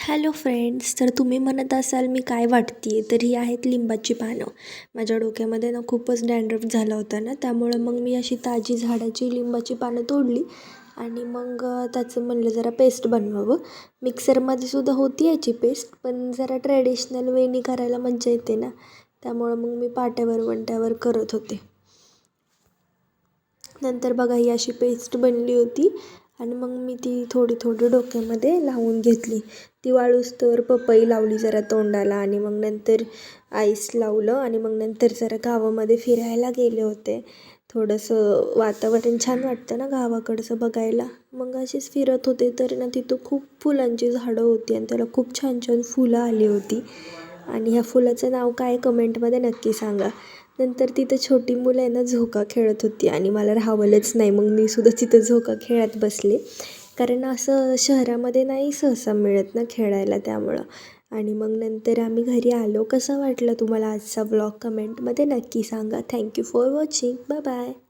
Hello friends, तर तुम्ही म्हणत असाल मी काय वाटते तर ही आहेत लिंबाची पानं. माझ्या डोक्यामध्ये ना खूपच डॅन्ड्रफ झाला होता ना, त्यामुळं मग मी अशी ताजी झाडाची लिंबाची पानं तोडली आणि मग त्याचं म्हणलं जरा पेस्ट बनवावं. मिक्सरमध्ये सुद्धा होती याची पेस्ट, पण जरा ट्रॅडिशनल वेनी करायला मज्जा येते ना, त्यामुळं मग मी पाट्यावर वंट्यावर करत होते. नंतर बघा ही अशी पेस्ट बनली होती आणि मग मी ती थोडी थोडी डोक्यामध्ये लावून घेतली. ती वाळूस्तवर पपई लावली जरा तोंडाला आणि मग नंतर आईस लावलं आणि मग नंतर जरा गावामध्ये फिरायला गेले होते. थोडंसं वातावरण छान वाटतं ना गावाकडचं बघायला. मग अशीच फिरत होते तर ना तिथं खूप फुलांची झाडं होती आणि त्याला खूप छान छान फुलं आली होती. आणि ह्या फुलाचं नाव काय कमेंटमध्ये नक्की सांगा. नंतर तिथं छोटी मुलं आहे ना झोका खेळत होती आणि मला राहावलंच नाही, मग मी सुद्धा तिथं झोका खेळत बसले. कारण असं शहरामध्ये नाही सहसा मिळत ना खेळायला, त्यामुळं. आणि मग नंतर आम्ही घरी आलो. कसा वाटला तुम्हाला आजचा ब्लॉग कमेंटमध्ये नक्की सांगा. Thank you for watching. Bye bye.